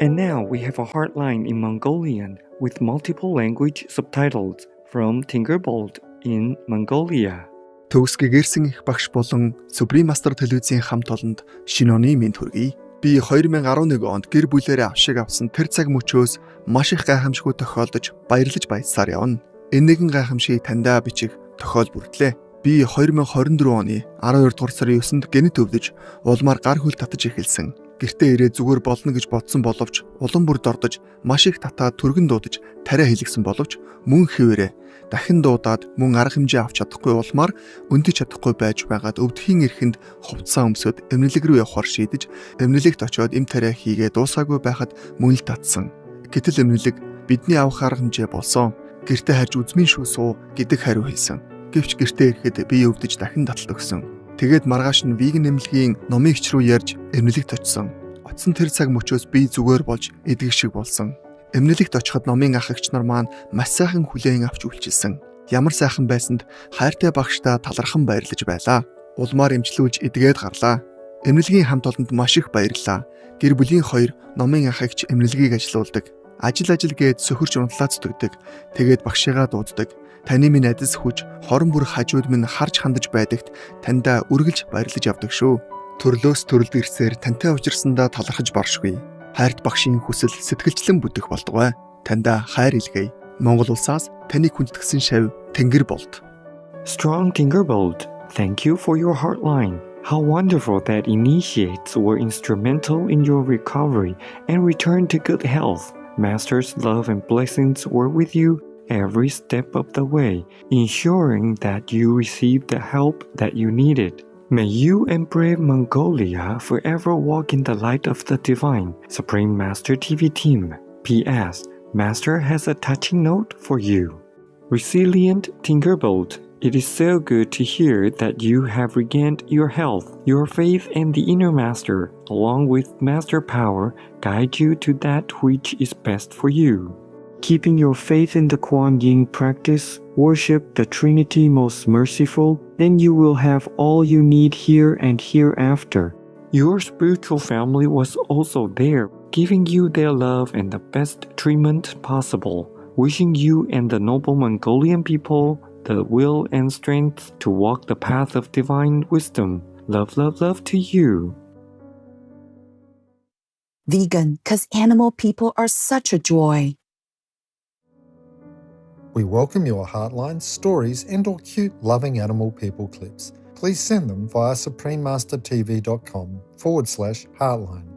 And now we have a hotline in Mongolian with multiple language subtitles from Tinkerbolt in Mongolia. Төгс гэгэрсэн их багш болон Supreme Master телевизийн хамт олонд шинэ оны мэнд хүргэе. Би 2011 онд гэр бүлээрээ авшиг авсан тэр цаг мөчөөс маш их гайхамшигуй тохиолдож баярлаж баясаар явна. Энэ нэгэн гайхамшигыг таньдаа бичих тохиол бүрдлээ. Би 2024 оны 12 дугаар сарын 9-нд гэнэт өвдөж улмаар гар хөл татаж эхэлсэн. Гэртээ ирээ зүгээр болно гэж бодсон боловч улам бүр дордож маш их татаад түргэн дуудаж тариа хэлгсэн боловч мөн хിവэрэ дахин дуудаад мөн арга хэмжээ авч чадахгүй улмаар өндөж чадахгүй байж байгаад өвдхийн эрхэнд хувцсан өмсөд эмнэлэг рүү явахаар шийдэж эмнэлэгт очиод эм тариа хийгээ дуусаагүй байхад мөн л татсан. Гэтэл эмнэлэг бидний авах арга хэмжээ болсон. Гэртээ харж үзмийн шүү суу гэдэг хариу хэлсэн. Гэвч гэртээ ирэхэд би өвдөж дахин таталт өгсөн. Тэгээд маргааш нь виган эмнэлгийн номын хч рүү ярьж эмнэлэгт очсон. Очсон тэр цаг мөчөөс би зүгээр болж эдгэг шиг болсон. Эмнэлэгт очиход номын ах эгч нар маань маш сайхан хүлээн авч үйлчилсэн. Ямар сайхан байсанд хайртай багштай талархан баярлаж байлаа. Улмаар эмчлүүлж эдгээд гарлаа. Эмнэлгийн хамт олонд маш их баярлалаа. Гэр бүлийн хоёр номын ах эгч эмнэлгийг ажилуулдаг. Ажил гээд сөхөрч унтлаа зүтгэдэг. Тэгээд багшигаа дууддаг. Таны минь адис хүч, хорон бүр хажууд минь харж хандаж байдагт таньдаа үргэлж баярлаж явдаг шүү. Төрлөөс төрөлд ирсээр тантай уулзсандаа талархаж баршгүй. Хайрт багшийн хүсэл сэтгэлчлэн бүтэх болдгоо. Таньдаа хайр илгээе. Монгол улсаас таныг хүндэтгсэн шав Tinkerbolt. Strong Tinkerbolt, thank you for your hotline. How wonderful that initiates were instrumental in your recovery and return to good health. Master's love and blessings were with you every step of the way, ensuring that you received the help that you needed. May you and brave Mongolia forever walk in the light of the divine. Supreme Master TV Team. P.S. Master has a touching note for you. Resilient Tinkerbolt, it is so good to hear that you have regained your health. Your faith and the inner master, along with master power, guide you to that which is best for you. Keeping your faith in the Kuan Yin practice, worship the Trinity Most Merciful, then you will have all you need here and hereafter. Your spiritual family was also there, giving you their love and the best treatment possible, wishing you and the noble Mongolian people the will and strength to walk the path of divine wisdom. Love, love, love to you. Vegan, 'cause animal people are such a joy. We welcome your heartlines, stories, and/or cute loving animal people clips. Please send them via suprememastertv.com/heartline.